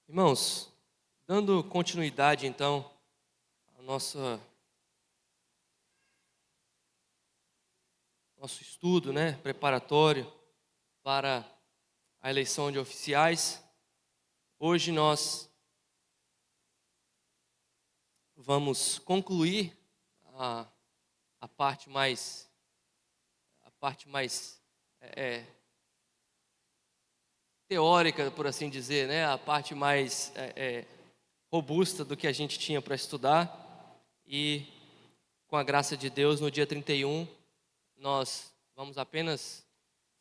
Irmãos, dando continuidade então ao nosso estudo, preparatório para a eleição de oficiais, hoje nós vamos concluir a, a parte mais teórica, por assim dizer, a parte mais robusta do que a gente tinha para estudar. E com a graça de Deus, no dia 31, nós vamos apenas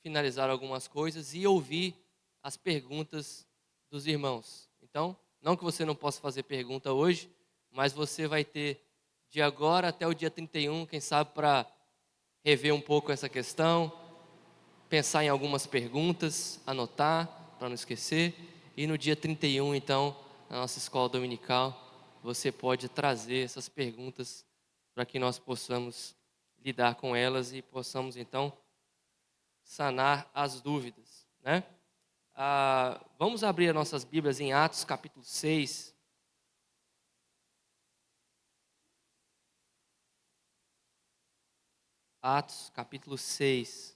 finalizar algumas coisas e ouvir as perguntas dos irmãos. Então, não que você não possa fazer pergunta hoje, mas você vai ter de agora até o dia 31, quem sabe, para rever um pouco essa questão, pensar em algumas perguntas, anotar para não esquecer. E no dia 31, então, na nossa escola dominical, você pode trazer essas perguntas para que nós possamos lidar com elas e possamos então sanar as dúvidas, Vamos abrir as nossas Bíblias em Atos capítulo 6. Atos capítulo 6.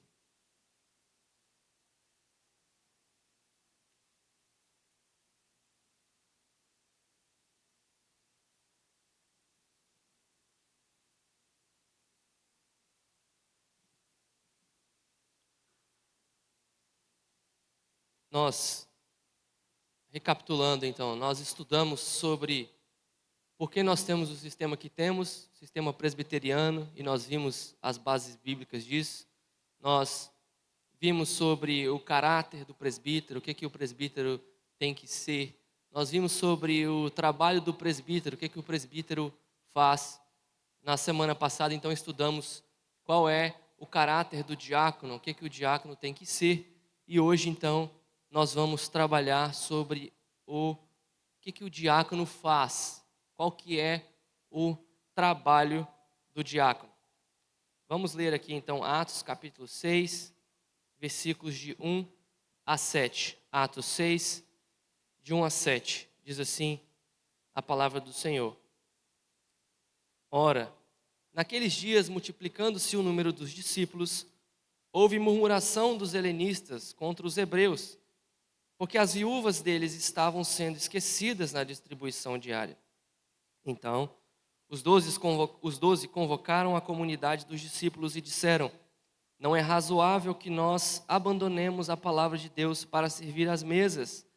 Nós, recapitulando então, nós estudamos sobre por que nós temos o sistema que temos, sistema presbiteriano, e nós vimos as bases bíblicas disso. Nós vimos sobre o caráter do presbítero, o que o presbítero tem que ser. Nós vimos sobre o trabalho do presbítero, o que o presbítero faz. Na semana passada, então, estudamos qual é o caráter do diácono, o que o diácono tem que ser. E hoje, então, nós vamos trabalhar sobre o que o diácono faz, qual que é o trabalho do diácono. Vamos ler aqui, então, Atos capítulo 6, versículos de 1 a 7. Atos 6, de 1 a 7. Diz assim a palavra do Senhor. Ora, naqueles dias, multiplicando-se o número dos discípulos, houve murmuração dos helenistas contra os hebreus, porque as viúvas deles estavam sendo esquecidas na distribuição diária. Então, os 12 convocaram a comunidade dos discípulos e disseram: não é razoável que nós abandonemos a palavra de Deus para servir às mesas.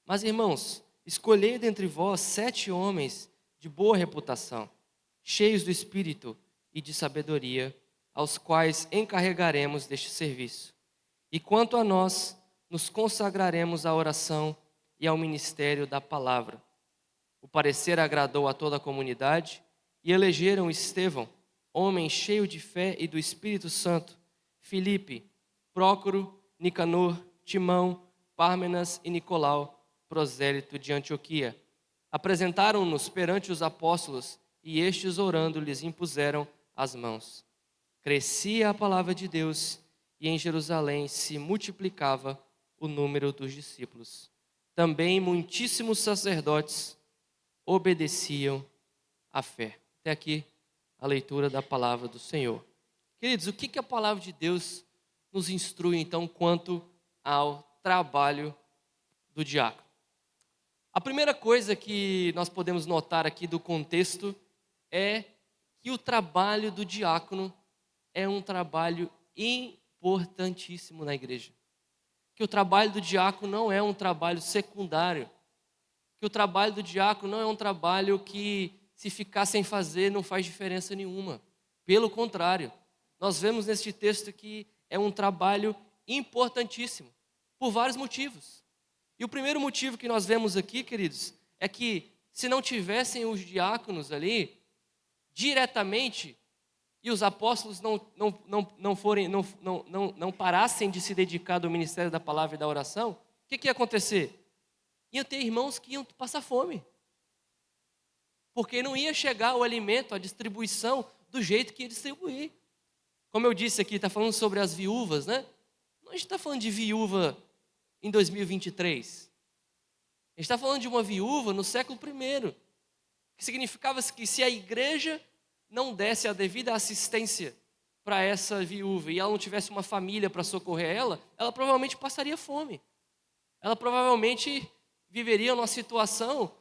Mas, irmãos, escolhei dentre vós 7 homens de boa reputação, cheios do Espírito e de sabedoria, aos quais encarregaremos deste serviço. E quanto a nós, nos consagraremos à oração e ao ministério da palavra. O parecer agradou a toda a comunidade e elegeram Estevão, homem cheio de fé e do Espírito Santo, Filipe, Prócoro, Nicanor, Timão, Pármenas e Nicolau, prosélito de Antioquia. Apresentaram-nos perante os apóstolos e estes, orando, lhes impuseram as mãos. Crescia a palavra de Deus e em Jerusalém se multiplicava o número dos discípulos. Também muitíssimos sacerdotes obedeciam à fé. Até aqui a leitura da palavra do Senhor. Queridos, o que a palavra de Deus nos instrui então quanto ao trabalho do diácono? A primeira coisa que nós podemos notar aqui do contexto é que o trabalho do diácono é um trabalho importantíssimo na igreja. Que o trabalho do diácono não é um trabalho secundário. Que o trabalho do diácono não é um trabalho que, se ficar sem fazer, não faz diferença nenhuma. Pelo contrário, nós vemos neste texto que é um trabalho importantíssimo, por vários motivos. E o primeiro motivo que nós vemos aqui, queridos, é que se não tivessem os diáconos ali, diretamente, e os apóstolos não parassem de se dedicar ao ministério da palavra e da oração, o que ia acontecer? Ia ter irmãos que iam passar fome. Porque não ia chegar o alimento, a distribuição, do jeito que ia distribuir. Como eu disse aqui, está falando sobre as viúvas, Não, a gente está falando de viúva em 2023. A gente está falando de uma viúva no século I, que significava que se a igreja não desse a devida assistência para essa viúva e ela não tivesse uma família para socorrer ela provavelmente passaria fome. Ela provavelmente viveria numa situação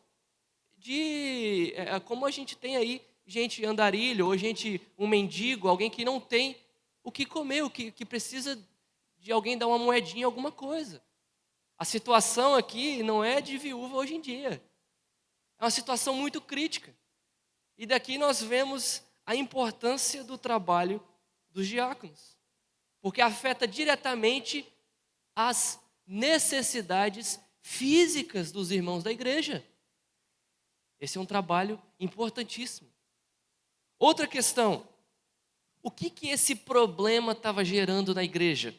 de, como a gente tem aí, gente andarilho, ou gente, um mendigo, alguém que não tem o que comer, que precisa de alguém dar uma moedinha, alguma coisa. A situação aqui não é de viúva hoje em dia. É uma situação muito crítica. E daqui nós vemos a importância do trabalho dos diáconos, porque afeta diretamente as necessidades físicas dos irmãos da igreja. Esse é um trabalho importantíssimo. Outra questão, o que esse problema estava gerando na igreja?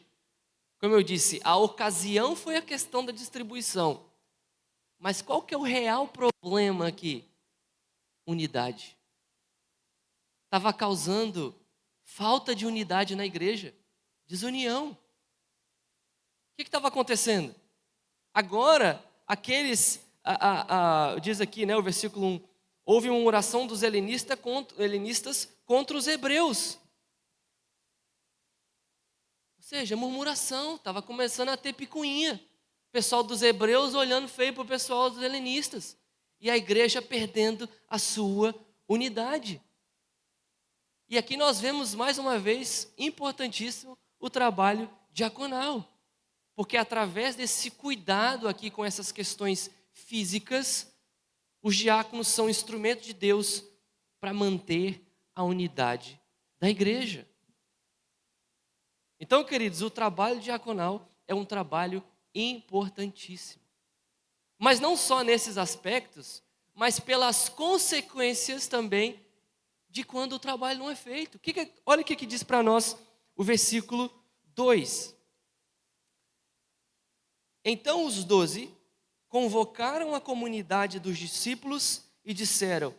Como eu disse, a ocasião foi a questão da distribuição. Mas qual que é o real problema aqui? Unidade. Estava causando falta de unidade na igreja, desunião. O que estava acontecendo? Agora, aqueles, diz aqui, né, o versículo 1, houve uma oração dos helenistas contra os hebreus. Ou seja, murmuração, estava começando a ter picuinha. O pessoal dos hebreus olhando feio para o pessoal dos helenistas. E a igreja perdendo a sua unidade. E aqui nós vemos mais uma vez, importantíssimo, o trabalho diaconal. Porque através desse cuidado aqui com essas questões físicas, os diáconos são instrumentos de Deus para manter a unidade da igreja. Então, queridos, o trabalho diaconal é um trabalho importantíssimo. Mas não só nesses aspectos, mas pelas consequências também de quando o trabalho não é feito. Olha o que diz para nós o versículo 2. Então os 12 convocaram a comunidade dos discípulos e disseram: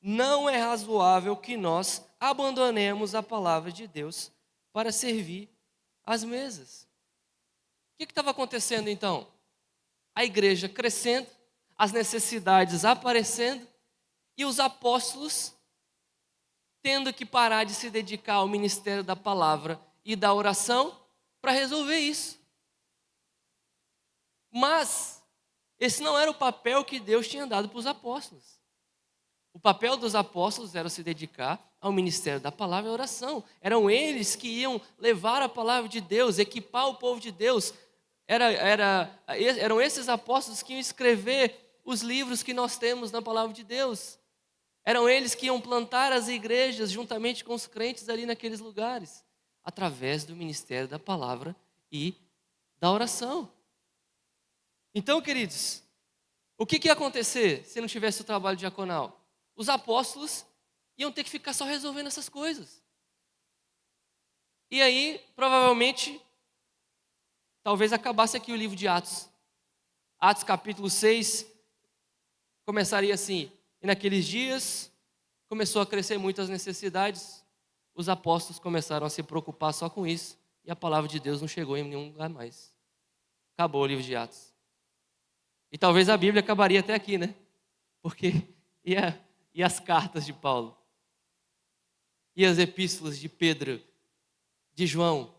não é razoável que nós abandonemos a palavra de Deus para servir às mesas. O que estava acontecendo então? A igreja crescendo, as necessidades aparecendo e os apóstolos tendo que parar de se dedicar ao ministério da palavra e da oração para resolver isso. Mas esse não era o papel que Deus tinha dado para os apóstolos. O papel dos apóstolos era se dedicar ao ministério da palavra e oração. Eram eles que iam levar a palavra de Deus, equipar o povo de Deus. Eram esses apóstolos que iam escrever os livros que nós temos na palavra de Deus. Eram eles que iam plantar as igrejas juntamente com os crentes ali naqueles lugares, através do ministério da palavra e da oração. Então, queridos, o que ia acontecer se não tivesse o trabalho diaconal? Os apóstolos iam ter que ficar só resolvendo essas coisas. E aí, provavelmente, talvez acabasse aqui o livro de Atos. Atos capítulo 6 começaria assim: e naqueles dias começou a crescer muitas necessidades, os apóstolos começaram a se preocupar só com isso, e a palavra de Deus não chegou em nenhum lugar mais. Acabou o livro de Atos. E talvez a Bíblia acabaria até aqui, né? Porque e as cartas de Paulo? E as epístolas de Pedro, de João?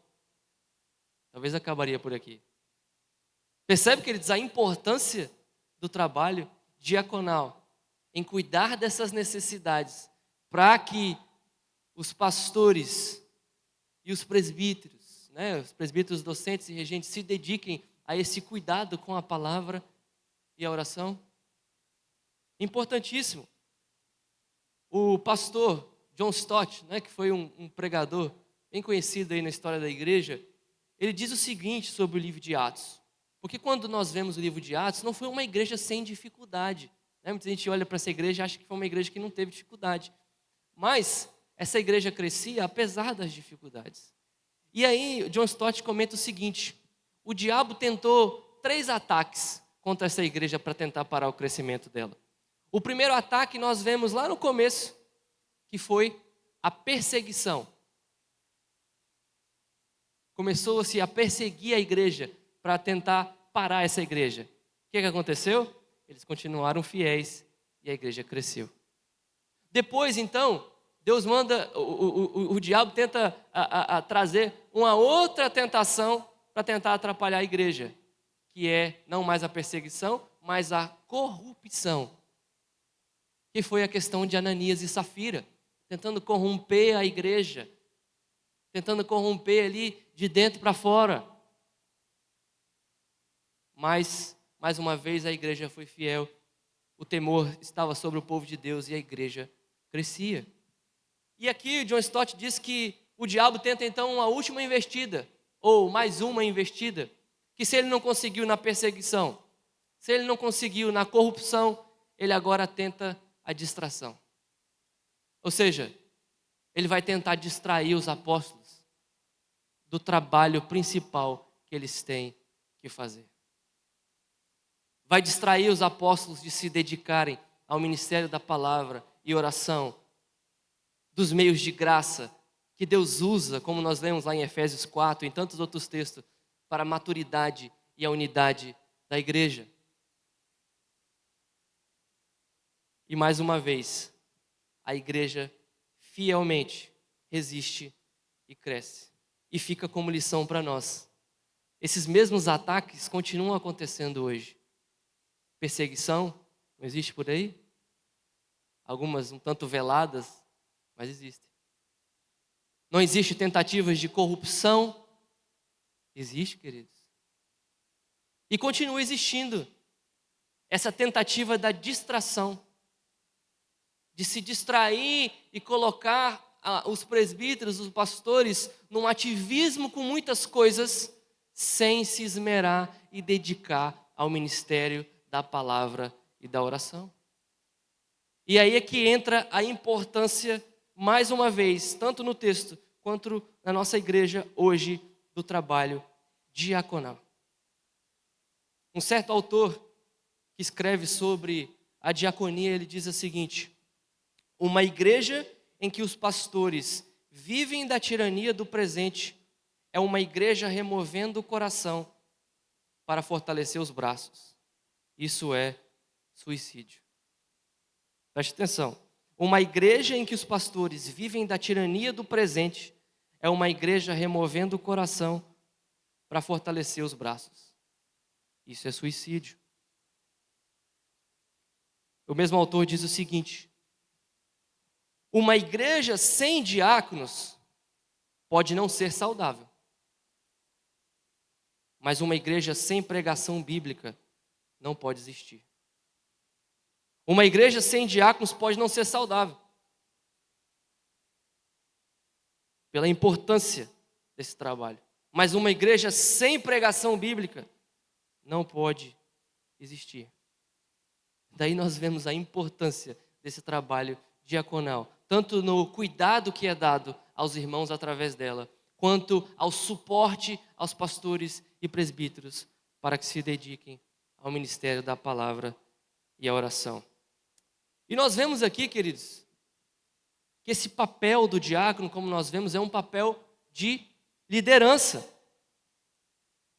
Talvez acabaria por aqui. Percebe, queridos, a importância do trabalho diaconal em cuidar dessas necessidades, para que os pastores e os presbíteros, né, os presbíteros docentes e regentes se dediquem a esse cuidado com a palavra e a oração? Importantíssimo. O pastor John Stott, né, que foi um pregador bem conhecido aí na história da igreja, ele diz o seguinte sobre o livro de Atos. Porque quando nós vemos o livro de Atos, não foi uma igreja sem dificuldade. Né? Muita gente olha para essa igreja e acha que foi uma igreja que não teve dificuldade. Mas essa igreja crescia apesar das dificuldades. E aí, John Stott comenta o seguinte: o diabo tentou 3 ataques contra essa igreja para tentar parar o crescimento dela. O primeiro ataque nós vemos lá no começo, que foi a perseguição. Começou-se a perseguir a igreja para tentar parar essa igreja. O que aconteceu? eles continuaram fiéis e a igreja cresceu. Depois, então, Deus manda, o diabo tenta trazer uma outra tentação para tentar atrapalhar a igreja, que é não mais a perseguição, mas a corrupção, que foi a questão de Ananias e Safira, tentando corromper a igreja, tentando corromper ali de dentro para fora. Mas, mais uma vez, a igreja foi fiel, o temor estava sobre o povo de Deus e a igreja crescia. E aqui John Stott diz que o diabo tenta então uma última investida, ou mais uma investida, que se ele não conseguiu na perseguição, se ele não conseguiu na corrupção, ele agora tenta a distração. Ou seja, ele vai tentar distrair os apóstolos do trabalho principal que eles têm que fazer. Vai distrair os apóstolos de se dedicarem ao ministério da palavra e oração, dos meios de graça que Deus usa, como nós lemos lá em Efésios 4, em tantos outros textos, para a maturidade e a unidade da igreja. E mais uma vez, a igreja fielmente resiste e cresce. E fica como lição para nós. Esses mesmos ataques continuam acontecendo hoje. Perseguição, não existe por aí? Algumas um tanto veladas, mas existem. Não existe tentativas de corrupção? Existe, queridos. E continua existindo essa tentativa da distração, de se distrair e colocar os presbíteros, os pastores, num ativismo com muitas coisas, sem se esmerar e dedicar ao ministério da palavra e da oração. E aí é que entra a importância, mais uma vez, tanto no texto quanto na nossa igreja hoje, do trabalho diaconal. Um certo autor que escreve sobre a diaconia, ele diz o seguinte: uma igreja em que os pastores vivem da tirania do presente é uma igreja removendo o coração para fortalecer os braços. Isso é suicídio. Preste atenção. Uma igreja em que os pastores vivem da tirania do presente é uma igreja removendo o coração para fortalecer os braços. Isso é suicídio. O mesmo autor diz o seguinte: uma igreja sem diáconos pode não ser saudável, mas uma igreja sem pregação bíblica não pode existir. Uma igreja sem diáconos pode não ser saudável, pela importância desse trabalho. Mas uma igreja sem pregação bíblica não pode existir. Daí nós vemos a importância desse trabalho diaconal, tanto no cuidado que é dado aos irmãos através dela, quanto ao suporte aos pastores e presbíteros para que se dediquem ao ministério da palavra e à oração. E nós vemos aqui, queridos, que esse papel do diácono, como nós vemos, é um papel de liderança.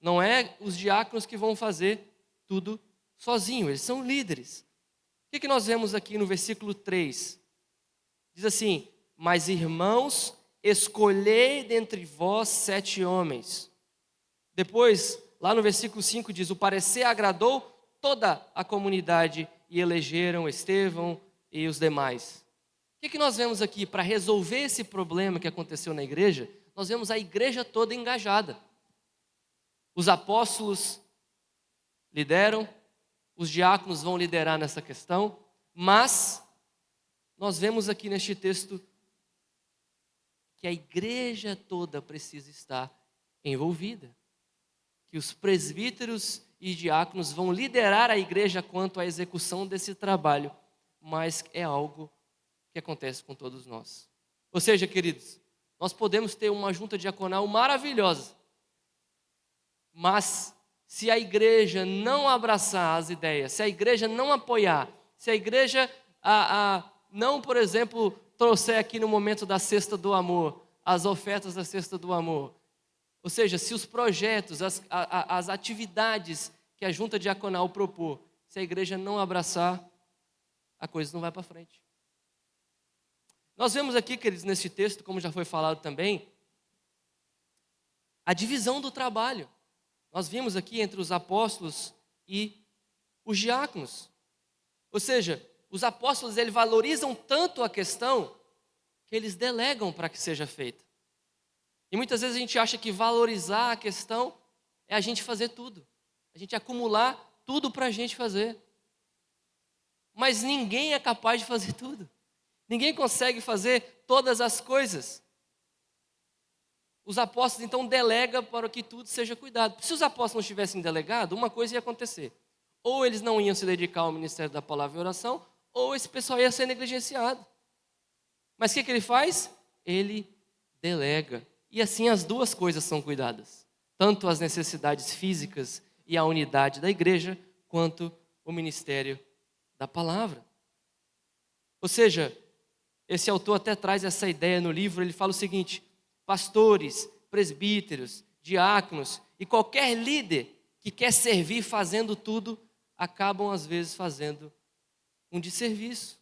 Não é os diáconos que vão fazer tudo sozinho, eles são líderes. O que nós vemos aqui no versículo 3? Diz assim: mas irmãos, escolhei dentre vós 7 homens. Depois, lá no versículo 5 diz: o parecer agradou toda a comunidade e elegeram Estevão e os demais. O que nós vemos aqui? Para resolver esse problema que aconteceu na igreja, nós vemos a igreja toda engajada. Os apóstolos lideram, os diáconos vão liderar nessa questão, mas nós vemos aqui neste texto que a igreja toda precisa estar envolvida, que os presbíteros e diáconos vão liderar a igreja quanto à execução desse trabalho, mas é algo que acontece com todos nós. Ou seja, queridos, nós podemos ter uma junta diaconal maravilhosa, mas se a igreja não abraçar as ideias, se a igreja não apoiar, se a igreja não, por exemplo, trouxer aqui no momento da cesta do amor, as ofertas da cesta do amor, ou seja, se os projetos, as atividades que a junta diaconal propor, se a igreja não abraçar, a coisa não vai para frente. Nós vemos aqui, queridos, nesse texto, como já foi falado também, a divisão do trabalho. Nós vimos aqui entre os apóstolos e os diáconos. Ou seja, os apóstolos eles valorizam tanto a questão que eles delegam para que seja feita. E muitas vezes a gente acha que valorizar a questão é a gente fazer tudo. A gente acumular tudo para a gente fazer. Mas ninguém é capaz de fazer tudo. Ninguém consegue fazer todas as coisas. Os apóstolos então delegam para que tudo seja cuidado. Se os apóstolos não tivessem delegado, uma coisa ia acontecer. Ou eles não iam se dedicar ao ministério da palavra e oração, ou esse pessoal ia ser negligenciado. Mas o que ele faz? Ele delega. E assim as duas coisas são cuidadas. Tanto as necessidades físicas e a unidade da igreja, quanto o ministério da palavra. Ou seja, esse autor até traz essa ideia no livro, ele fala o seguinte: pastores, presbíteros, diáconos e qualquer líder que quer servir fazendo tudo, acabam às vezes fazendo um desserviço.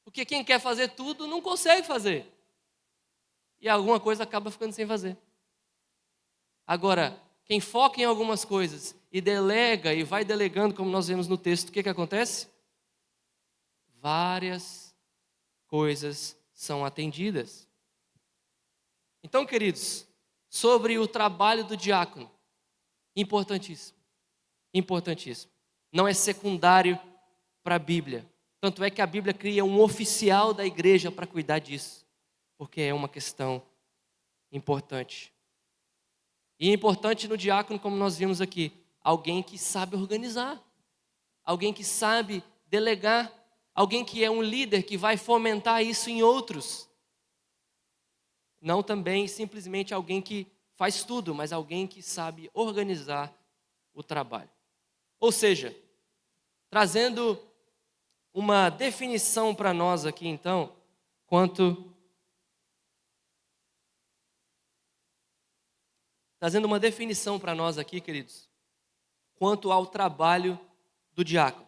Porque quem quer fazer tudo não consegue fazer. E alguma coisa acaba ficando sem fazer. Agora, quem foca em algumas coisas e delega e vai delegando, como nós vemos no texto, o que acontece? Várias coisas são atendidas. Então, queridos, sobre o trabalho do diácono, importantíssimo, importantíssimo. Não é secundário para a Bíblia. Tanto é que a Bíblia cria um oficial da igreja para cuidar disso, porque é uma questão importante. E é importante no diácono, como nós vimos aqui, alguém que sabe organizar, alguém que sabe delegar, alguém que é um líder que vai fomentar isso em outros. Não também simplesmente alguém que faz tudo, mas alguém que sabe organizar o trabalho. Ou seja, trazendo uma definição para nós aqui então, trazendo uma definição para nós aqui, queridos, quanto ao trabalho do diácono.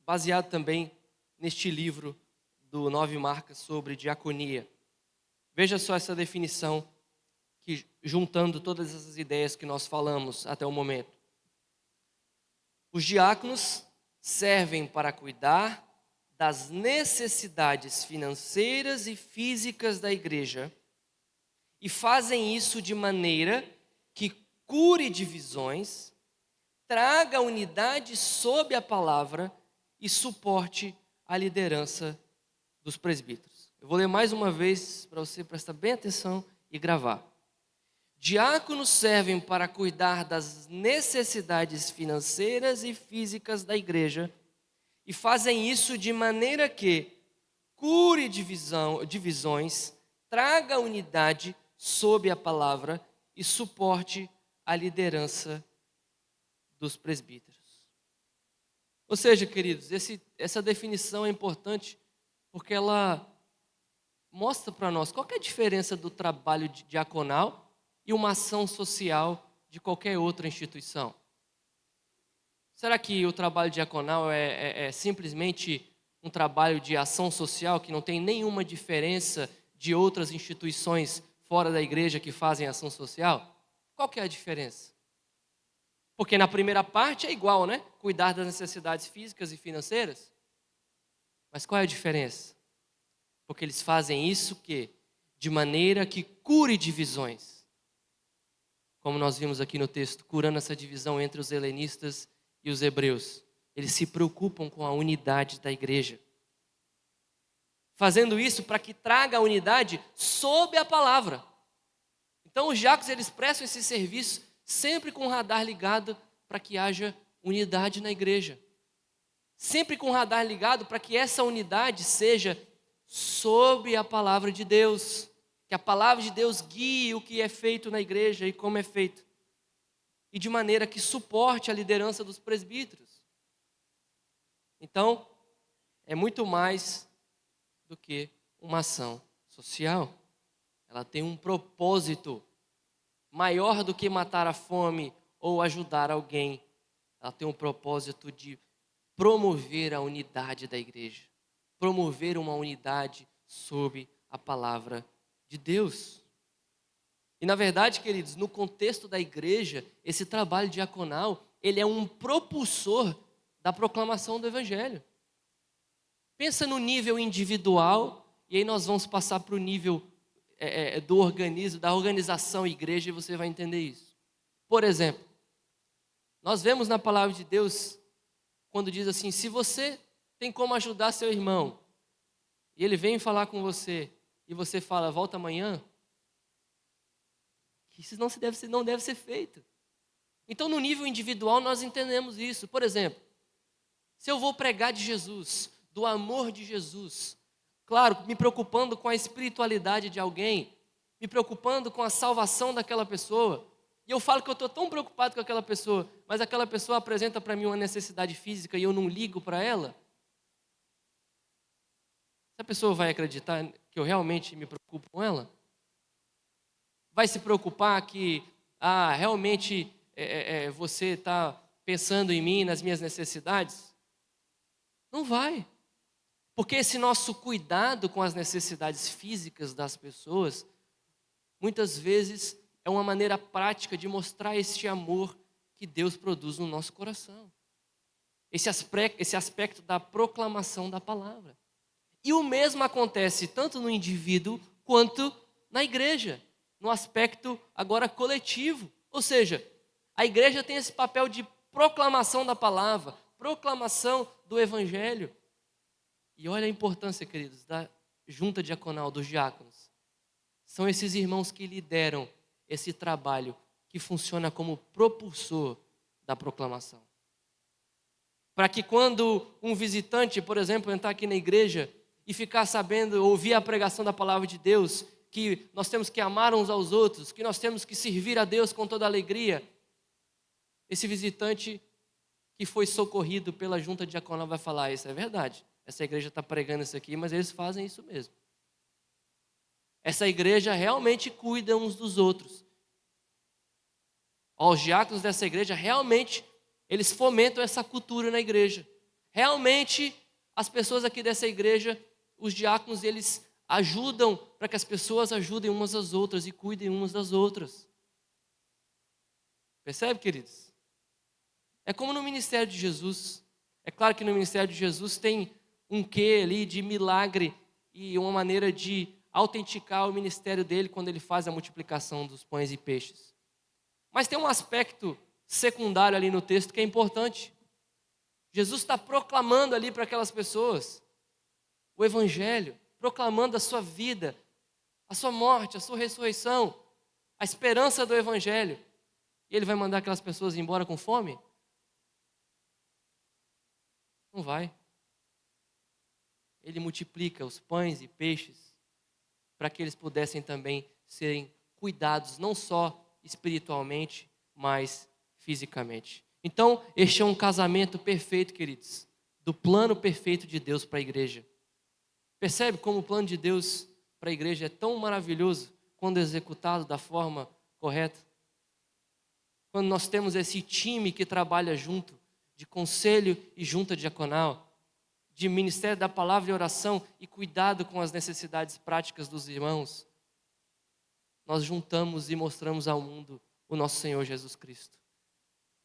Baseado também neste livro do 9 Marcas sobre diaconia. Veja só essa definição, que juntando todas essas ideias que nós falamos até o momento. Os diáconos servem para cuidar das necessidades financeiras e físicas da igreja e fazem isso de maneira que cure divisões, traga unidade sob a palavra e suporte a liderança dos presbíteros. Eu vou ler mais uma vez para você prestar bem atenção e gravar. Diáconos servem para cuidar das necessidades financeiras e físicas da igreja e fazem isso de maneira que cure divisões, traga unidade sob a palavra e suporte a liderança dos presbíteros. Ou seja, queridos, essa definição é importante porque ela mostra para nós qual que é a diferença do trabalho diaconal e uma ação social de qualquer outra instituição. Será que o trabalho diaconal é simplesmente um trabalho de ação social que não tem nenhuma diferença de outras instituições fora da igreja que fazem ação social? Qual que é a diferença? Porque na primeira parte é igual, né? Cuidar das necessidades físicas e financeiras. Mas qual é a diferença? Porque eles fazem isso de maneira que cure divisões. Como nós vimos aqui no texto, curando essa divisão entre os helenistas e os hebreus. Eles se preocupam com a unidade da igreja. Fazendo isso para que traga a unidade sob a palavra. Então os diáconos eles prestam esse serviço sempre com o radar ligado para que haja unidade na igreja. Sempre com o radar ligado para que essa unidade seja sob a palavra de Deus. Que a palavra de Deus guie o que é feito na igreja e como é feito. E de maneira que suporte a liderança dos presbíteros. Então, é muito mais do que uma ação social. Ela tem um propósito maior do que matar a fome ou ajudar alguém ela tem o propósito de promover a unidade da igreja, promover uma unidade sob a palavra de Deus. E na verdade, queridos, no contexto da igreja, esse trabalho diaconal, ele é um propulsor da proclamação do evangelho. Pensa no nível individual, e aí nós vamos passar para o nível do organismo, da organização igreja, e você vai entender isso. Por exemplo, nós vemos na palavra de Deus, quando diz assim, se você tem como ajudar seu irmão, e ele vem falar com você, e você fala, volta amanhã, isso não deve ser feito. Então, no nível individual, nós entendemos isso. Por exemplo, se eu vou pregar de Jesus, do amor de Jesus, claro, me preocupando com a espiritualidade de alguém, me preocupando com a salvação daquela pessoa, e eu falo que eu estou tão preocupado com aquela pessoa, mas aquela pessoa apresenta para mim uma necessidade física e eu não ligo para ela, essa pessoa vai acreditar que eu realmente me preocupo com ela? Vai se preocupar que realmente você está pensando em mim, nas minhas necessidades? Não vai. Porque esse nosso cuidado com as necessidades físicas das pessoas, muitas vezes é uma maneira prática de mostrar este amor que Deus produz no nosso coração. Esse aspecto da proclamação da palavra. E o mesmo acontece tanto no indivíduo quanto na igreja, no aspecto agora coletivo. Ou seja, a igreja tem esse papel de proclamação da palavra, proclamação do evangelho. E olha a importância, queridos, da junta diaconal, dos diáconos. São esses irmãos que lideram esse trabalho que funciona como propulsor da proclamação. Para que quando um visitante, por exemplo, entrar aqui na igreja e ficar sabendo, ouvir a pregação da palavra de Deus, que nós temos que amar uns aos outros, que nós temos que servir a Deus com toda alegria, esse visitante que foi socorrido pela junta diaconal vai falar, isso é verdade, essa igreja está pregando isso aqui, mas eles fazem isso mesmo. Essa igreja realmente cuida uns dos outros. Os diáconos dessa igreja realmente, eles fomentam essa cultura na igreja. Realmente, as pessoas aqui dessa igreja, os diáconos, eles ajudam para que as pessoas ajudem umas às outras e cuidem umas das outras. Percebe, queridos? É como no ministério de Jesus. É claro que no ministério de Jesus tem um quê ali de milagre e uma maneira de autenticar o ministério dele quando ele faz a multiplicação dos pães e peixes. Mas tem um aspecto secundário ali no texto que é importante. Jesus está proclamando ali para aquelas pessoas o evangelho, proclamando a sua vida, a sua morte, a sua ressurreição, a esperança do evangelho. E ele vai mandar aquelas pessoas embora com fome? Não vai. Ele multiplica os pães e peixes para que eles pudessem também serem cuidados, não só espiritualmente, mas fisicamente. Então, este é um casamento perfeito, queridos, do plano perfeito de Deus para a igreja. Percebe como o plano de Deus para a igreja é tão maravilhoso quando executado da forma correta? Quando nós temos esse time que trabalha junto, de conselho e junta diaconal, de ministério da palavra e oração e cuidado com as necessidades práticas dos irmãos, nós juntamos e mostramos ao mundo o nosso Senhor Jesus Cristo,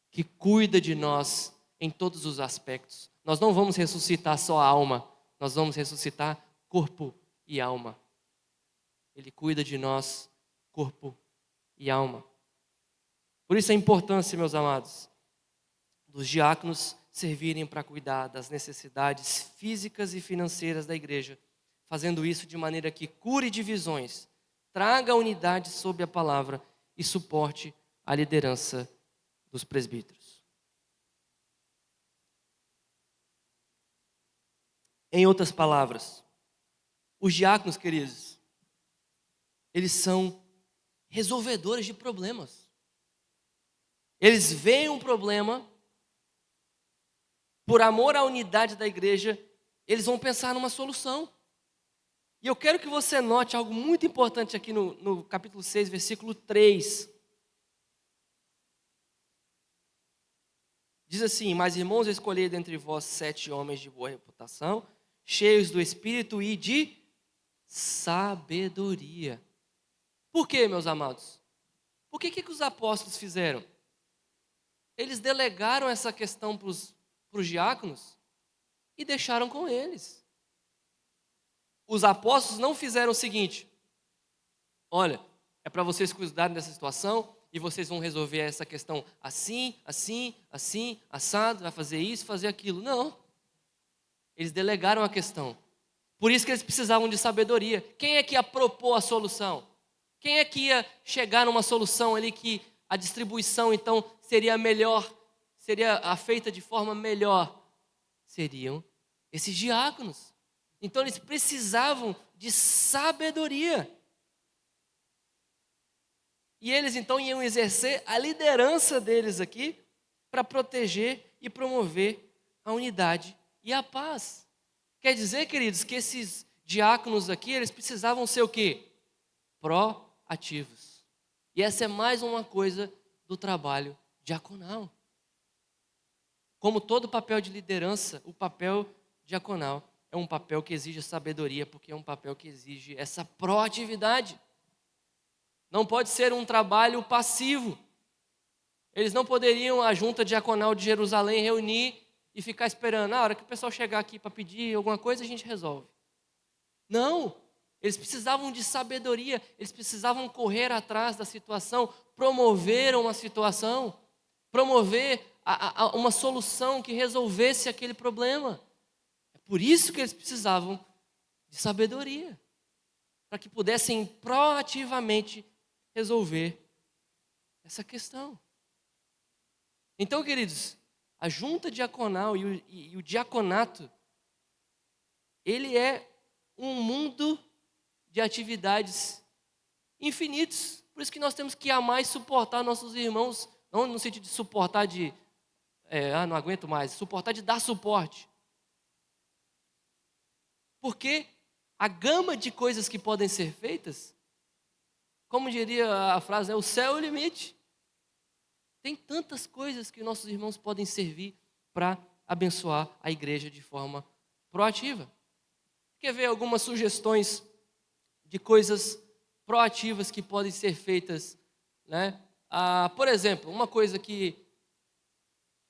que cuida de nós em todos os aspectos. Nós não vamos ressuscitar só a alma, nós vamos ressuscitar corpo e alma. Ele cuida de nós, corpo e alma. Por isso a importância, meus amados, dos diáconos servirem para cuidar das necessidades físicas e financeiras da igreja, fazendo isso de maneira que cure divisões, traga unidade sob a palavra e suporte a liderança dos presbíteros. Em outras palavras, os diáconos, queridos, eles são resolvedores de problemas. Eles veem um problema, por amor à unidade da igreja, eles vão pensar numa solução. E eu quero que você note algo muito importante aqui no capítulo 6, versículo 3. Diz assim: mas irmãos, escolhei dentre vós 7 homens de boa reputação, cheios do Espírito e de sabedoria. Por quê, meus amados? Por que os apóstolos fizeram? Eles delegaram essa questão para os diáconos e deixaram com eles. Os apóstolos não fizeram o seguinte: olha, é para vocês cuidarem dessa situação e vocês vão resolver essa questão assim, assim, assim, assado, vai fazer isso, fazer aquilo. Não. Eles delegaram a questão. Por isso que eles precisavam de sabedoria. Quem é que ia propor a solução? Quem é que ia chegar numa solução ali que a distribuição então seria melhor, seria feita de forma melhor? Seriam esses diáconos. Então eles precisavam de sabedoria. E eles então iam exercer a liderança deles aqui para proteger e promover a unidade e a paz. Quer dizer, queridos, que esses diáconos aqui, eles precisavam ser o quê? Proativos. E essa é mais uma coisa do trabalho diaconal. Como todo papel de liderança, o papel diaconal é um papel que exige sabedoria, porque é um papel que exige essa proatividade. Não pode ser um trabalho passivo. Eles não poderiam, a junta diaconal de Jerusalém, reunir e ficar esperando. Na hora que o pessoal chegar aqui para pedir alguma coisa, a gente resolve. Não. Eles precisavam de sabedoria. Eles precisavam correr atrás da situação, promover uma situação, promover uma solução que resolvesse aquele problema. É por isso que eles precisavam de sabedoria, para que pudessem proativamente resolver essa questão. Então, queridos, a junta diaconal e o diaconato, ele é um mundo de atividades infinitos. Por isso que nós temos que amar e suportar nossos irmãos, não no sentido de suportar não aguento mais, suportar de dar suporte. Porque a gama de coisas que podem ser feitas, como diria a frase, o céu é o limite. Tem tantas coisas que nossos irmãos podem servir para abençoar a igreja de forma proativa. Quer ver algumas sugestões de coisas proativas que podem ser feitas, né? Por exemplo, uma coisa que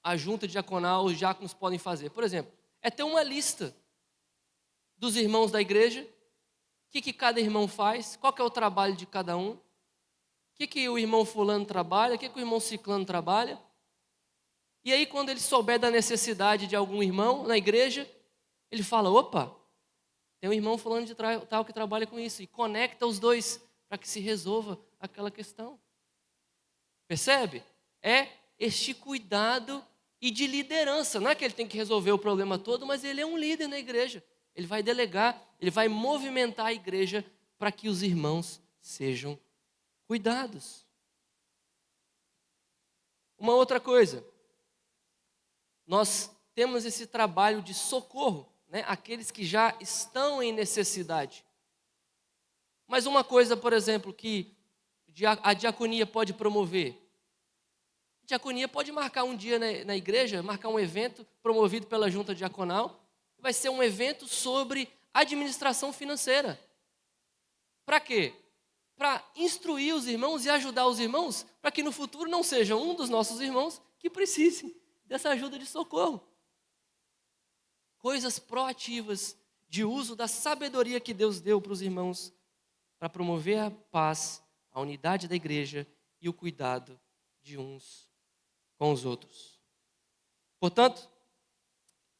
a junta diaconal, os diáconos podem fazer, por exemplo, é ter uma lista dos irmãos da igreja, o que cada irmão faz, qual que é o trabalho de cada um, o que o irmão fulano trabalha, o que o irmão ciclano trabalha. E aí, quando ele souber da necessidade de algum irmão na igreja, ele fala: opa, tem um irmão fulano de tal que trabalha com isso. E conecta os dois para que se resolva aquela questão. Percebe? É este cuidado e de liderança. Não é que ele tem que resolver o problema todo, mas ele é um líder na igreja. Ele vai delegar, ele vai movimentar a igreja para que os irmãos sejam cuidados. Uma outra coisa, nós temos esse trabalho de socorro, né? Aqueles que já estão em necessidade. Mas uma coisa, por exemplo, que a diaconia pode promover. A diaconia pode marcar um dia na igreja, marcar um evento promovido pela junta diaconal. Vai ser um evento sobre administração financeira. Para quê? Para instruir os irmãos e ajudar os irmãos, para que no futuro não seja um dos nossos irmãos que precise dessa ajuda de socorro. Coisas proativas de uso da sabedoria que Deus deu para os irmãos, para promover a paz, a unidade da igreja e o cuidado de uns com os outros. Portanto,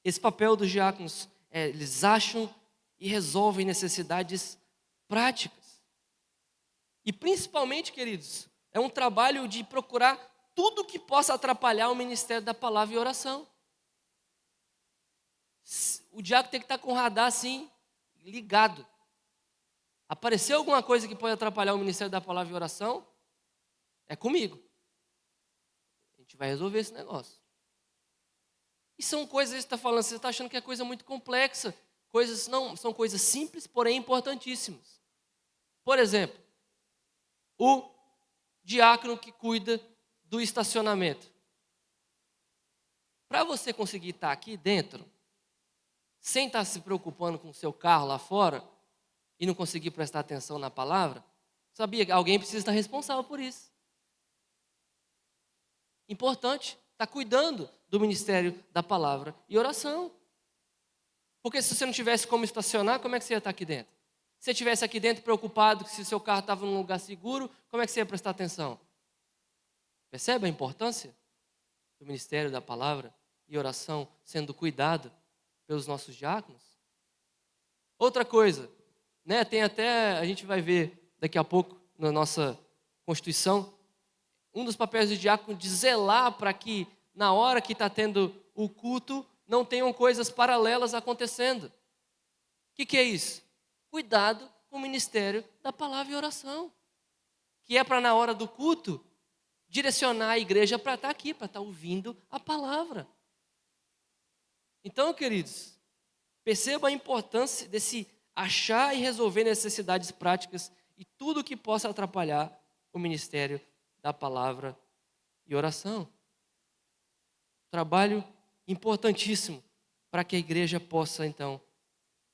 esse papel dos diáconos, eles acham e resolvem necessidades práticas. E principalmente, queridos, é um trabalho de procurar tudo que possa atrapalhar o ministério da palavra e oração. O diácono tem que estar com o radar assim, ligado. Apareceu alguma coisa que pode atrapalhar o ministério da palavra e oração? É comigo. A gente vai resolver esse negócio. E são coisas, você está falando, você está achando que é coisa muito complexa. São coisas simples, porém importantíssimas. Por exemplo, o diácono que cuida do estacionamento. Para você conseguir estar aqui dentro, sem estar se preocupando com o seu carro lá fora e não conseguir prestar atenção na palavra, sabia que alguém precisa estar responsável por isso. Importante, estar cuidando do ministério da palavra e oração. Porque se você não tivesse como estacionar, como é que você ia estar aqui dentro? Se você estivesse aqui dentro preocupado que se o seu carro estava num lugar seguro, como é que você ia prestar atenção? Percebe a importância do ministério da palavra e oração sendo cuidado pelos nossos diáconos? Outra coisa, né, tem até, a gente vai ver daqui a pouco na nossa Constituição, um dos papéis do diácono de zelar para que na hora que está tendo o culto não tenham coisas paralelas acontecendo. O que é isso? Cuidado com o ministério da palavra e oração, que é para na hora do culto direcionar a igreja para estar aqui, para estar ouvindo a palavra. Então, queridos, perceba a importância desse achar e resolver necessidades práticas e tudo que possa atrapalhar o ministério da palavra e oração. Trabalho importantíssimo para que a igreja possa, então,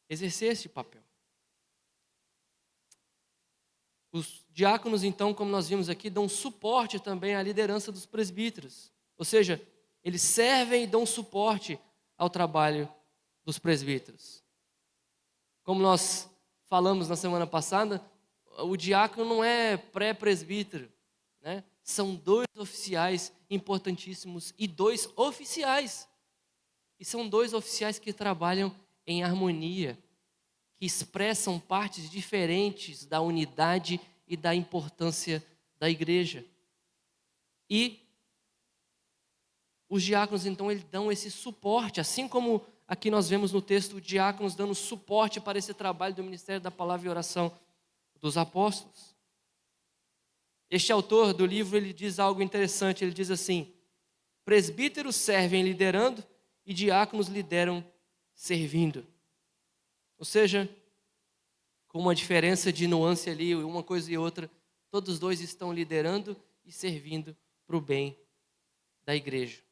exercer esse papel. Os diáconos, então, como nós vimos aqui, dão suporte também à liderança dos presbíteros. Ou seja, eles servem e dão suporte ao trabalho dos presbíteros. Como nós falamos na semana passada, o diácono não é pré-presbítero, né? São 2 oficiais importantíssimos e 2 oficiais. E são 2 oficiais que trabalham em harmonia, que expressam partes diferentes da unidade e da importância da igreja. E os diáconos, então, eles dão esse suporte, assim como aqui nós vemos no texto, diáconos dando suporte para esse trabalho do ministério da palavra e oração dos apóstolos. Este autor do livro, ele diz algo interessante, ele diz assim: presbíteros servem liderando e diáconos lideram servindo. Ou seja, com uma diferença de nuance ali, uma coisa e outra, todos os 2 estão liderando e servindo para o bem da igreja.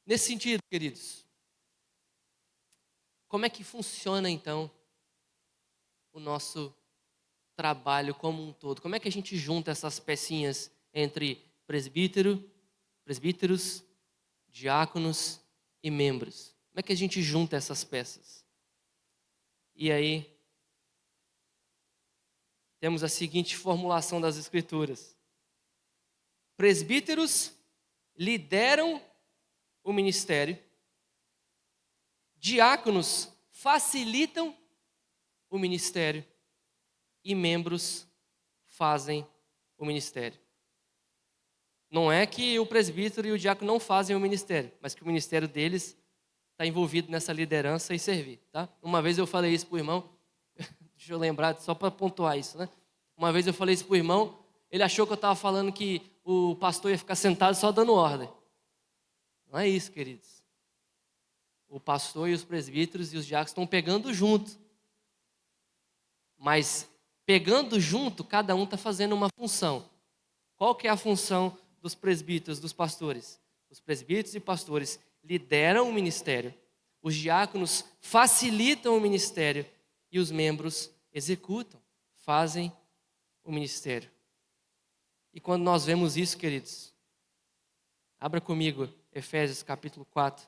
Nesse sentido, queridos, como é que funciona então o nosso trabalho como um todo? Como é que a gente junta essas pecinhas entre presbíteros, diáconos e membros? Como é que a gente junta essas peças? E aí, temos a seguinte formulação das Escrituras: presbíteros lideram o ministério, diáconos facilitam o ministério e membros fazem o ministério. Não é que o presbítero e o diácono não fazem o ministério, mas que o ministério deles está envolvido nessa liderança e servir, tá? Uma vez eu falei isso para o irmão, deixa eu lembrar, só para pontuar isso, né? Uma vez eu falei isso para o irmão, ele achou que eu estava falando que o pastor ia ficar sentado só dando ordem. Não é isso, queridos. O pastor e os presbíteros e os diáconos estão pegando junto. Mas pegando junto, cada um está fazendo uma função. Qual que é a função dos presbíteros, dos pastores? Os presbíteros e pastores lideram o ministério, os diáconos facilitam o ministério e os membros executam, fazem o ministério. E quando nós vemos isso, queridos, abra comigo Efésios capítulo 4.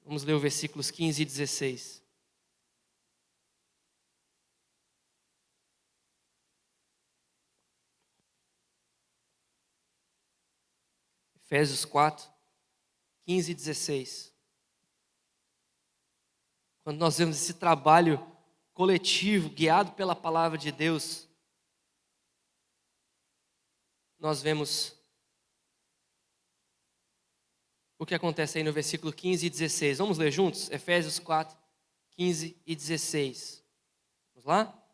Vamos ler os versículos 15 e 16. Efésios 4, 15 e 16. Quando nós vemos esse trabalho coletivo, guiado pela palavra de Deus, nós vemos o que acontece aí no versículo 15 e 16. Vamos ler juntos? Efésios 4, 15 e 16. Vamos lá?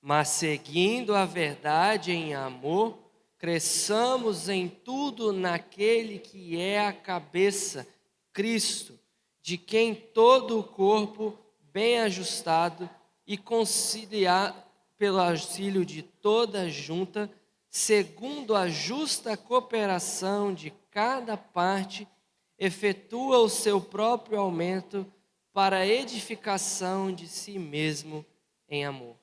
Mas seguindo a verdade em amor, cresçamos em tudo naquele que é a cabeça, Cristo, de quem todo o corpo, bem ajustado e conciliar pelo auxílio de toda a junta, segundo a justa cooperação de cada parte, efetua o seu próprio aumento para a edificação de si mesmo em amor.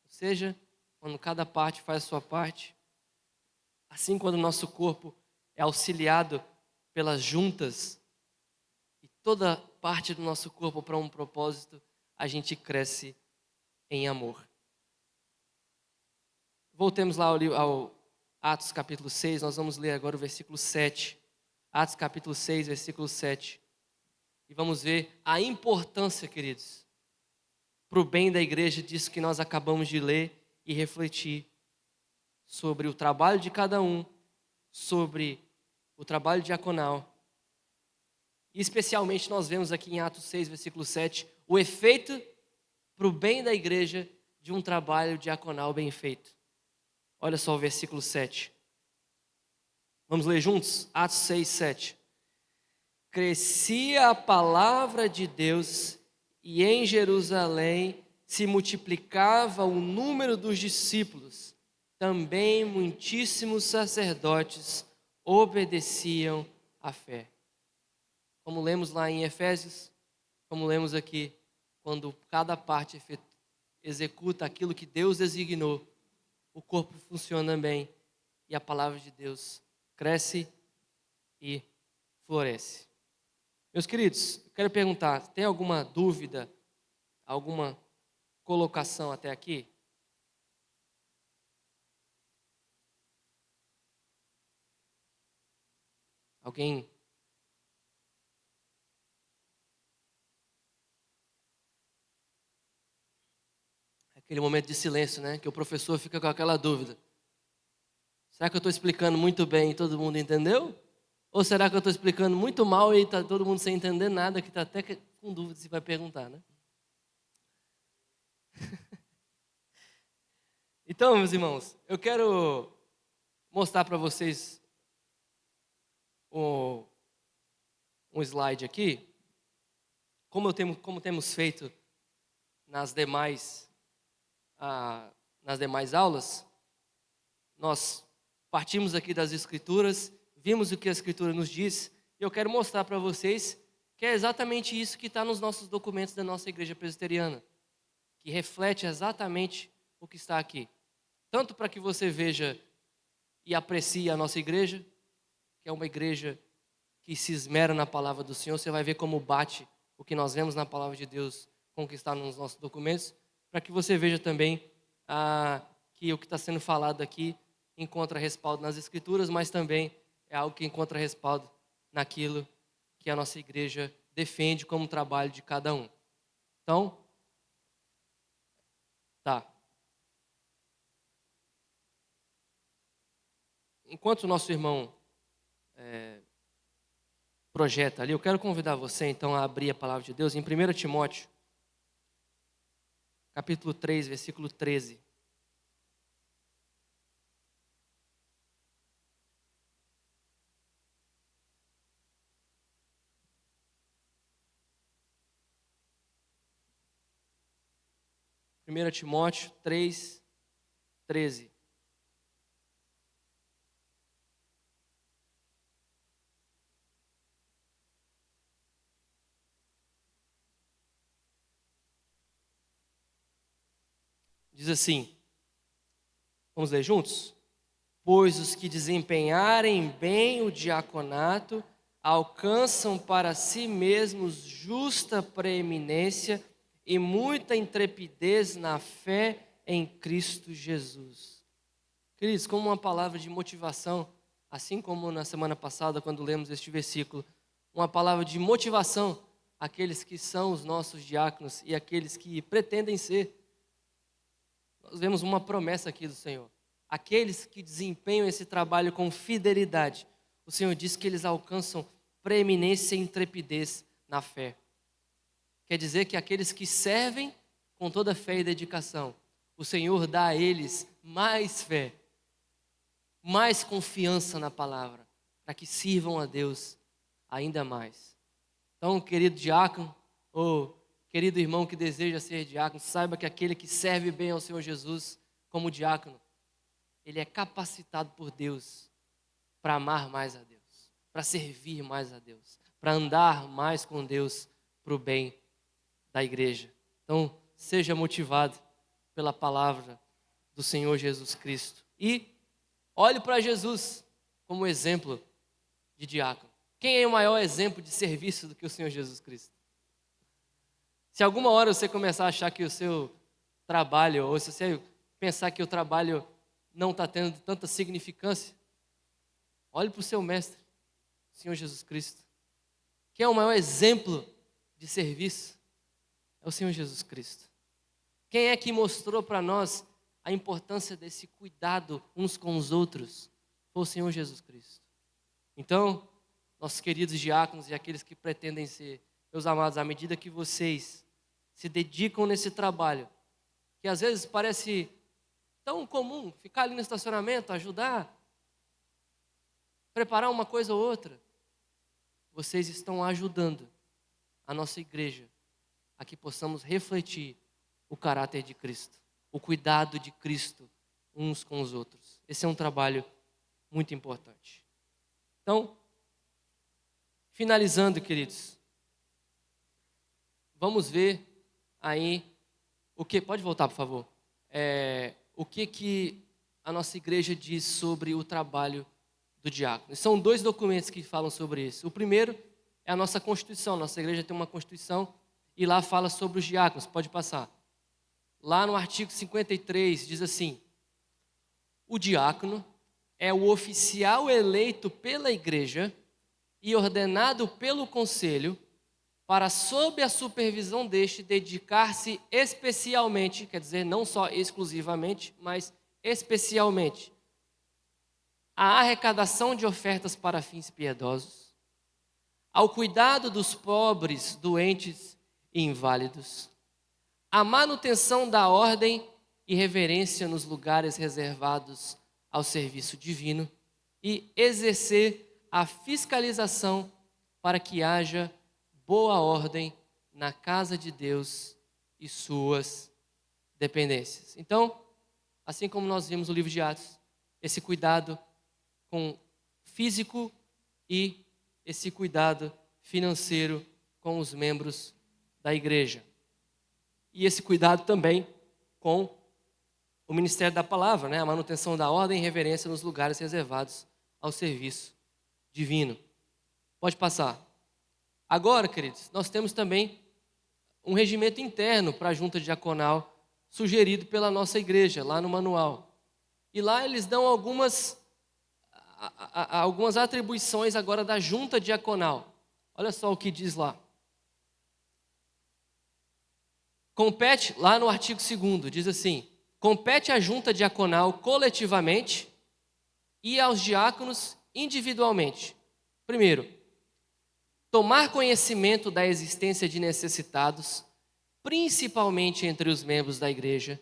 Ou seja, quando cada parte faz a sua parte, assim quando o nosso corpo é auxiliado pelas juntas e toda parte do nosso corpo para um propósito, a gente cresce em amor. Voltemos lá ao Atos capítulo 6, nós vamos ler agora o versículo 7. Atos capítulo 6, versículo 7. E vamos ver a importância, queridos, para o bem da igreja disso que nós acabamos de ler e refletir sobre o trabalho de cada um, sobre o trabalho diaconal. E especialmente nós vemos aqui em Atos 6, versículo 7, o efeito para o bem da igreja de um trabalho diaconal bem feito. Olha só o versículo 7. Vamos ler juntos? Atos 6, 7. Crescia a palavra de Deus e em Jerusalém se multiplicava o número dos discípulos. Também muitíssimos sacerdotes obedeciam à fé. Como lemos lá em Efésios, como lemos aqui, quando cada parte executa aquilo que Deus designou, o corpo funciona bem e a palavra de Deus cresce e floresce. Meus queridos, eu quero perguntar, tem alguma dúvida, alguma colocação até aqui? Alguém? Aquele momento de silêncio, né? Que o professor fica com aquela dúvida. Será que eu estou explicando muito bem e todo mundo entendeu? Ou será que eu estou explicando muito mal e está todo mundo sem entender nada, que está até com dúvida se vai perguntar, né? Então, meus irmãos, eu quero mostrar para vocês um slide aqui, como temos feito nas demais aulas. Nós partimos aqui das Escrituras, vimos o que a Escritura nos diz, e eu quero mostrar para vocês que é exatamente isso que está nos nossos documentos da nossa igreja presbiteriana, que reflete exatamente o que está aqui. Tanto para que você veja e aprecie a nossa igreja, que é uma igreja que se esmera na palavra do Senhor, você vai ver como bate o que nós vemos na palavra de Deus com o que está nos nossos documentos, para que você veja também que o que está sendo falado aqui encontra respaldo nas Escrituras, mas também é algo que encontra respaldo naquilo que a nossa igreja defende como trabalho de cada um. Então, tá. Enquanto o nosso irmão projeta ali, eu quero convidar você então a abrir a palavra de Deus em 1 Timóteo, capítulo 3, versículo 13. Primeira Timóteo 3, 13. Diz assim, vamos ler juntos? Pois os que desempenharem bem o diaconato alcançam para si mesmos justa preeminência e muita intrepidez na fé em Cristo Jesus. Queridos, como uma palavra de motivação, assim como na semana passada, quando lemos este versículo, uma palavra de motivação àqueles que são os nossos diáconos e àqueles que pretendem ser. Nós vemos uma promessa aqui do Senhor. Aqueles que desempenham esse trabalho com fidelidade, o Senhor diz que eles alcançam preeminência e intrepidez na fé. Quer dizer que aqueles que servem com toda fé e dedicação, o Senhor dá a eles mais fé, mais confiança na palavra, para que sirvam a Deus ainda mais. Então, querido diácono, ou querido irmão que deseja ser diácono, saiba que aquele que serve bem ao Senhor Jesus como diácono, ele é capacitado por Deus para amar mais a Deus, para servir mais a Deus, para andar mais com Deus para o bem da igreja. Então, seja motivado pela palavra do Senhor Jesus Cristo. E olhe para Jesus como exemplo de diácono. Quem é o maior exemplo de serviço do que o Senhor Jesus Cristo? Se alguma hora você começar a achar que o seu trabalho, ou se você pensar que o trabalho não está tendo tanta significância, olhe para o seu mestre, o Senhor Jesus Cristo. Quem é o maior exemplo de serviço? É o Senhor Jesus Cristo. Quem é que mostrou para nós a importância desse cuidado uns com os outros? Foi o Senhor Jesus Cristo. Então, nossos queridos diáconos e aqueles que pretendem ser, meus amados, à medida que vocês se dedicam nesse trabalho, que às vezes parece tão comum, ficar ali no estacionamento, ajudar, preparar uma coisa ou outra, vocês estão ajudando a nossa igreja a que possamos refletir o caráter de Cristo, o cuidado de Cristo uns com os outros. Esse é um trabalho muito importante. Então, finalizando, queridos, vamos ver aí o que... Pode voltar, por favor. O que a nossa igreja diz sobre o trabalho do diácono. São 2 documentos que falam sobre isso. O primeiro é a nossa Constituição. Nossa igreja tem uma Constituição e lá fala sobre os diáconos. Pode passar. Lá no artigo 53 diz assim: o diácono é o oficial eleito pela igreja e ordenado pelo conselho para, sob a supervisão deste, dedicar-se especialmente, quer dizer, não só exclusivamente, mas especialmente, à arrecadação de ofertas para fins piedosos, ao cuidado dos pobres, doentes e inválidos, à manutenção da ordem e reverência nos lugares reservados ao serviço divino e exercer a fiscalização para que haja boa ordem na casa de Deus e suas dependências. Então, assim como nós vimos no livro de Atos, esse cuidado com físico e esse cuidado financeiro com os membros da igreja. E esse cuidado também com o ministério da palavra, né? A manutenção da ordem e reverência nos lugares reservados ao serviço divino. Pode passar. Agora, queridos, nós temos também um regimento interno para a junta diaconal sugerido pela nossa igreja, lá no manual. E lá eles dão algumas atribuições agora da junta diaconal. Olha só o que diz lá. Compete, lá no artigo 2º, diz assim: compete à junta diaconal coletivamente e aos diáconos individualmente. Primeiro, tomar conhecimento da existência de necessitados, principalmente entre os membros da igreja,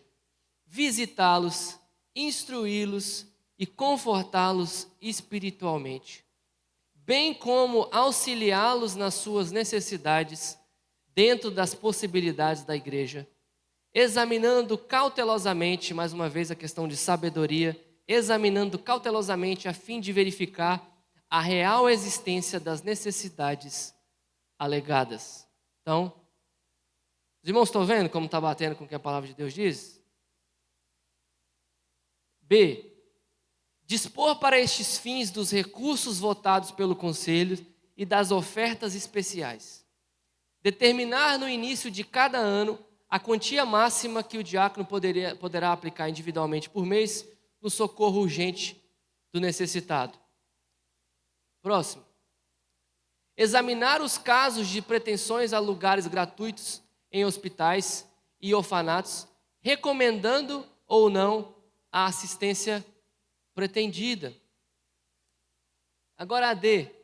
visitá-los, instruí-los e confortá-los espiritualmente, bem como auxiliá-los nas suas necessidades dentro das possibilidades da igreja, examinando cautelosamente, mais uma vez a questão de sabedoria, examinando cautelosamente a fim de verificar a real existência das necessidades alegadas. Então, os irmãos estão vendo como está batendo com o que a palavra de Deus diz? B. Dispor para estes fins dos recursos votados pelo conselho e das ofertas especiais. Determinar no início de cada ano a quantia máxima que o diácono poderá aplicar individualmente por mês no socorro urgente do necessitado. Próximo. Examinar os casos de pretensões a lugares gratuitos em hospitais e orfanatos, recomendando ou não a assistência pretendida. Agora a D.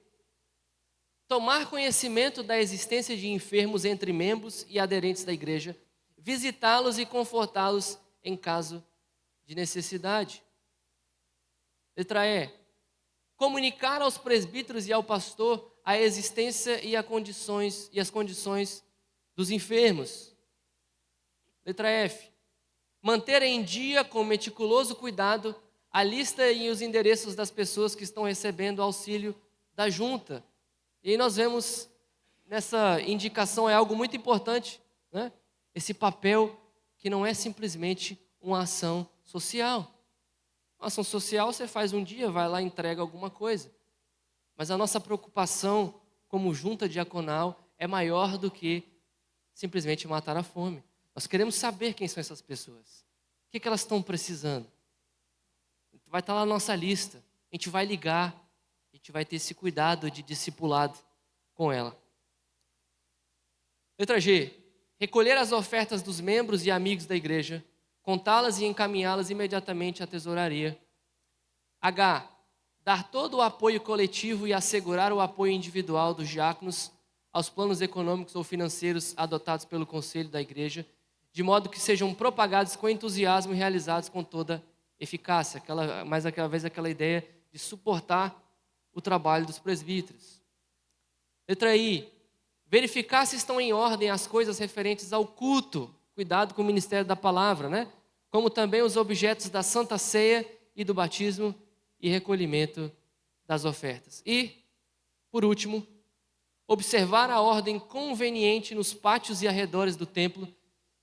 Tomar conhecimento da existência de enfermos entre membros e aderentes da igreja, visitá-los e confortá-los em caso de necessidade. Letra E. Comunicar aos presbíteros e ao pastor a existência e as condições dos enfermos. Letra F. Manter em dia com meticuloso cuidado a lista e os endereços das pessoas que estão recebendo auxílio da junta. E aí nós vemos nessa indicação é algo muito importante, né? Esse papel que não é simplesmente uma ação social. Uma ação social você faz um dia, vai lá e entrega alguma coisa. Mas a nossa preocupação como junta diaconal é maior do que simplesmente matar a fome. Nós queremos saber quem são essas pessoas. O que elas estão precisando. Vai estar lá na nossa lista. A gente vai ligar. A gente vai ter esse cuidado de discipulado com ela. Letra G. Recolher as ofertas dos membros e amigos da igreja, contá-las e encaminhá-las imediatamente à tesouraria. H. Dar todo o apoio coletivo e assegurar o apoio individual dos diáconos aos planos econômicos ou financeiros adotados pelo conselho da igreja, de modo que sejam propagados com entusiasmo e realizados com toda eficácia. Mais aquela vez aquela ideia de suportar o trabalho dos presbíteros. Letra I. Verificar se estão em ordem as coisas referentes ao culto. Cuidado com o ministério da palavra, né? Como também os objetos da Santa Ceia e do batismo e recolhimento das ofertas. E, por último, observar a ordem conveniente nos pátios e arredores do templo,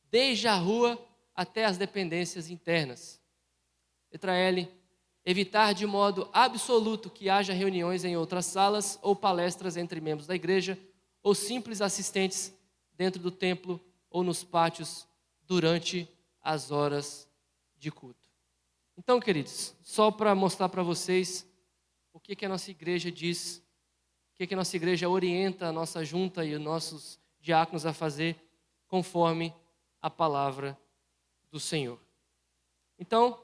desde a rua até as dependências internas. Letra L. Evitar de modo absoluto que haja reuniões em outras salas ou palestras entre membros da igreja ou simples assistentes dentro do templo ou nos pátios durante as horas de culto. Então, queridos, só para mostrar para vocês o que a nossa igreja diz, o que a nossa igreja orienta a nossa junta e os nossos diáconos a fazer conforme a palavra do Senhor. Então,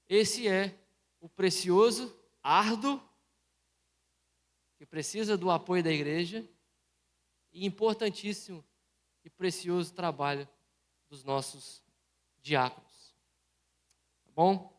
esse é o precioso, árduo, que precisa do apoio da igreja e importantíssimo e precioso trabalho dos nossos diáconos. Tá bom?